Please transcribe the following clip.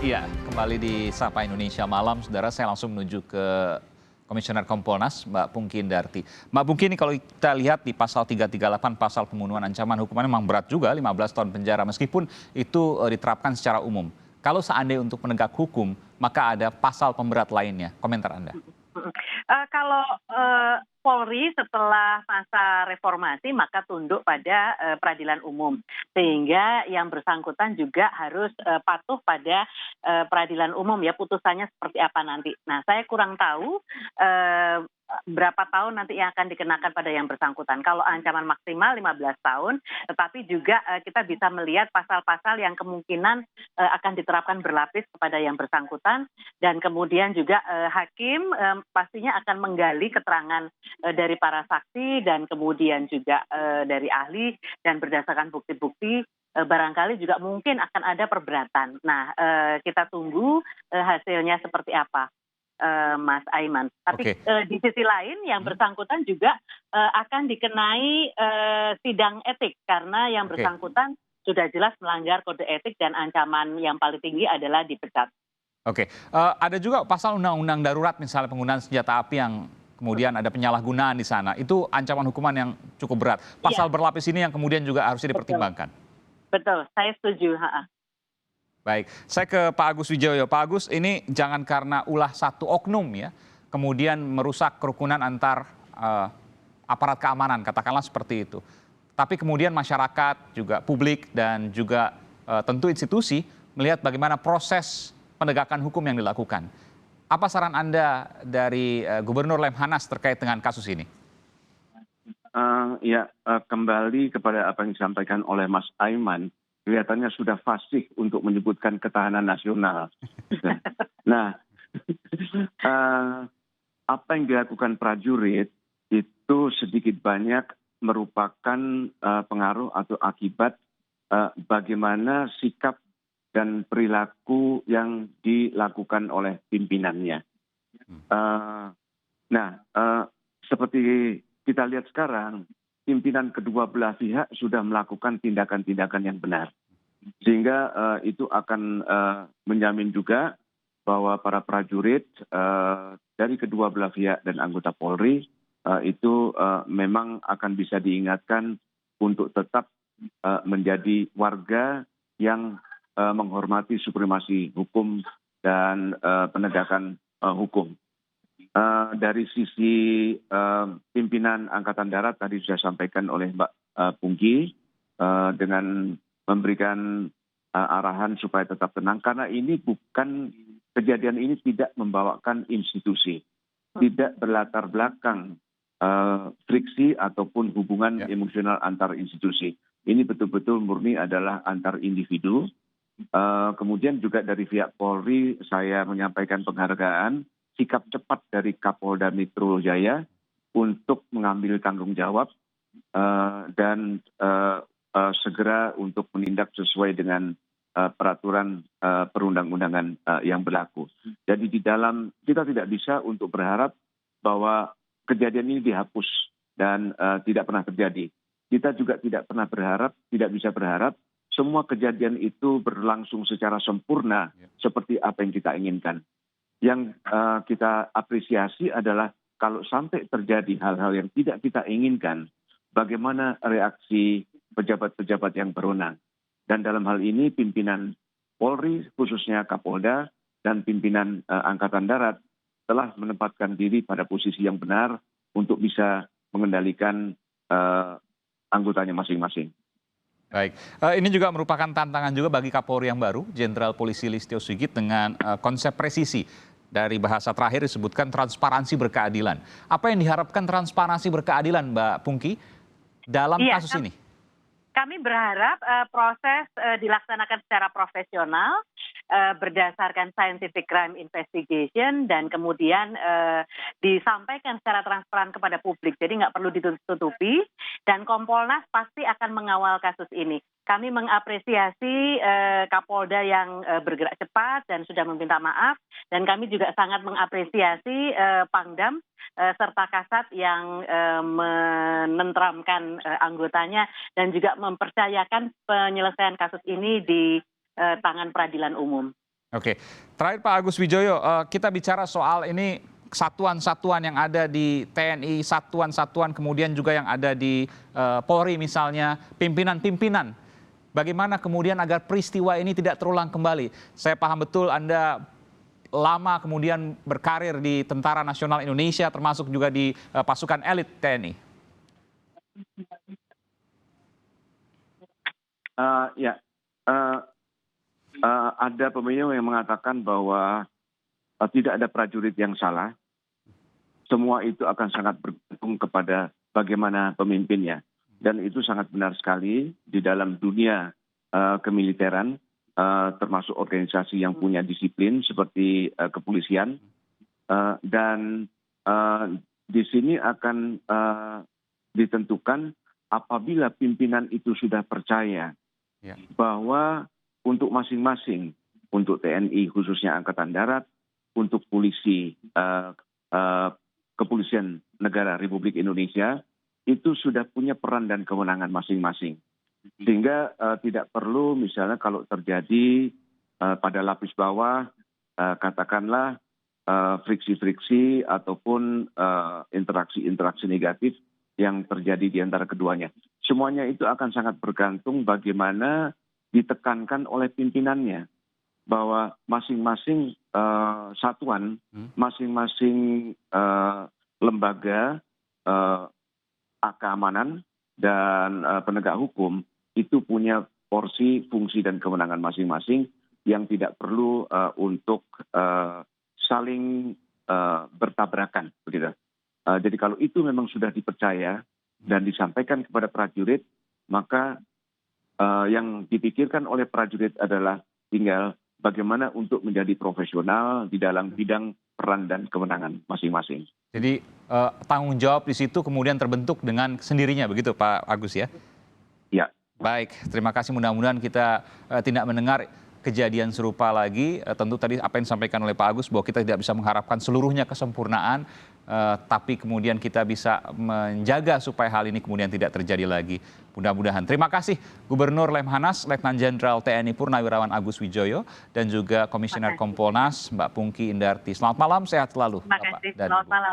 Iya, kembali di Sapa Indonesia Malam, saudara. Saya langsung menuju ke Komisioner Kompolnas, Mbak Pungki Indarti. Mbak Pungki, ini kalau kita lihat di pasal 338, pasal pembunuhan, ancaman hukumannya memang berat juga, 15 tahun penjara, meskipun itu diterapkan secara umum. Kalau seandainya untuk penegak hukum, maka ada pasal pemberat lainnya. Komentar Anda. Kalau Polri setelah masa reformasi maka tunduk pada peradilan umum, sehingga yang bersangkutan juga harus patuh pada peradilan umum ya, putusannya seperti apa nanti. Nah, saya kurang tahu berapa tahun nanti yang akan dikenakan pada yang bersangkutan. Kalau ancaman maksimal 15 tahun, tetapi juga kita bisa melihat pasal-pasal yang kemungkinan akan diterapkan berlapis kepada yang bersangkutan, dan kemudian juga hakim pastinya akan menggali keterangan dari para saksi dan kemudian juga dari ahli, dan berdasarkan bukti-bukti barangkali juga mungkin akan ada perberatan. Nah, kita tunggu hasilnya seperti apa, Mas Aiman. Tapi di sisi lain yang bersangkutan juga akan dikenai sidang etik, karena yang bersangkutan sudah jelas melanggar kode etik dan ancaman yang paling tinggi adalah dipecat. Ada juga pasal undang-undang darurat, misalnya penggunaan senjata api yang kemudian ada penyalahgunaan di sana. Itu ancaman hukuman yang cukup berat. Pasal berlapis ini yang kemudian juga harus dipertimbangkan. Betul, saya setuju. Baik, saya ke Pak Agus Wijoyo. Pak Agus, ini jangan karena ulah satu oknum ya, kemudian merusak kerukunan antar aparat keamanan, katakanlah seperti itu. Tapi kemudian masyarakat, juga publik, dan juga tentu institusi melihat bagaimana proses penegakan hukum yang dilakukan. Apa saran Anda dari Gubernur Lemhanas terkait dengan kasus ini? Kembali kepada apa yang disampaikan oleh Mas Aiman, kelihatannya sudah fasih untuk menyebutkan ketahanan nasional. Nah, apa yang dilakukan prajurit itu sedikit banyak merupakan pengaruh atau akibat bagaimana sikap dan perilaku yang dilakukan oleh pimpinannya. Seperti kita lihat sekarang, pimpinan kedua belah pihak sudah melakukan tindakan-tindakan yang benar. Sehingga itu akan menjamin juga bahwa para prajurit dari kedua belah pihak dan anggota Polri itu memang akan bisa diingatkan untuk tetap menjadi warga yang menghormati supremasi hukum dan penegakan hukum. Dari sisi pimpinan Angkatan Darat tadi sudah disampaikan oleh Mbak Pungki dengan memberikan arahan supaya tetap tenang, karena ini kejadian ini tidak membawakan institusi, tidak berlatar belakang friksi ataupun hubungan emosional antar institusi. Ini betul-betul murni adalah antar individu. Kemudian juga dari pihak Polri saya menyampaikan penghargaan sikap cepat dari Kapolda Metro Jaya untuk mengambil tanggung jawab dan segera untuk menindak sesuai dengan peraturan perundang-undangan yang berlaku. Jadi di dalam kita tidak bisa untuk berharap bahwa kejadian ini dihapus dan tidak pernah terjadi. Kita juga tidak bisa berharap semua kejadian itu berlangsung secara sempurna seperti apa yang kita inginkan. Yang kita apresiasi adalah kalau sampai terjadi hal-hal yang tidak kita inginkan, bagaimana reaksi pejabat-pejabat yang berwenang. Dan dalam hal ini pimpinan Polri, khususnya Kapolda dan pimpinan Angkatan Darat telah menempatkan diri pada posisi yang benar untuk bisa mengendalikan anggotanya masing-masing. Baik, ini juga merupakan tantangan juga bagi Kapolri yang baru, Jenderal Polisi Listio Sigit, dengan konsep presisi. Dari bahasa terakhir disebutkan transparansi berkeadilan. Apa yang diharapkan transparansi berkeadilan, Mbak Pungki, dalam kasus ini? Kami berharap proses dilaksanakan secara profesional, berdasarkan scientific crime investigation, dan kemudian disampaikan secara transparan kepada publik. Jadi nggak perlu ditutupi, dan Kompolnas pasti akan mengawal kasus ini. Kami mengapresiasi Kapolda yang bergerak cepat dan sudah meminta maaf, dan kami juga sangat mengapresiasi Pangdam serta Kasat yang menenteramkan anggotanya dan juga mempercayakan penyelesaian kasus ini di tangan peradilan umum. Oke, terakhir Pak Agus Wijoyo, kita bicara soal ini satuan-satuan yang ada di TNI, satuan-satuan kemudian juga yang ada di Polri misalnya, pimpinan-pimpinan. Bagaimana kemudian agar peristiwa ini tidak terulang kembali? Saya paham betul Anda lama kemudian berkarir di Tentara Nasional Indonesia, termasuk juga di pasukan elit TNI. Ya, ada pemilih yang mengatakan bahwa tidak ada prajurit yang salah. Semua itu akan sangat bergantung kepada bagaimana pemimpinnya. Dan itu sangat benar sekali di dalam dunia kemiliteran, termasuk organisasi yang punya disiplin seperti kepolisian. Dan di sini akan ditentukan apabila pimpinan itu sudah percaya bahwa untuk masing-masing, untuk TNI khususnya Angkatan Darat, untuk polisi, kepolisian negara Republik Indonesia, itu sudah punya peran dan kewenangan masing-masing. Sehingga tidak perlu misalnya kalau terjadi pada lapis bawah, katakanlah friksi-friksi ataupun interaksi-interaksi negatif yang terjadi di antara keduanya. Semuanya itu akan sangat bergantung bagaimana ditekankan oleh pimpinannya bahwa masing-masing satuan, masing-masing lembaga keamanan dan penegak hukum itu punya porsi, fungsi dan kewenangan masing-masing yang tidak perlu untuk saling bertabrakan, begitu. Jadi kalau itu memang sudah dipercaya dan disampaikan kepada prajurit, maka yang dipikirkan oleh prajurit adalah tinggal bagaimana untuk menjadi profesional di dalam bidang peran dan kewenangan masing-masing. Jadi tanggung jawab di situ kemudian terbentuk dengan sendirinya, begitu Pak Agus ya? Ya. Baik, terima kasih. Mudah-mudahan kita tidak mendengar kejadian serupa lagi. Tentu tadi apa yang disampaikan oleh Pak Agus bahwa kita tidak bisa mengharapkan seluruhnya kesempurnaan, tapi kemudian kita bisa menjaga supaya hal ini kemudian tidak terjadi lagi. Mudah-mudahan. Terima kasih Gubernur Lemhanas, Letnan Jenderal TNI Purnawirawan Agus Wijoyo, dan juga Komisioner Kompolnas Mbak Pungki Indarti. Selamat malam, sehat selalu. Terima kasih, selamat malam.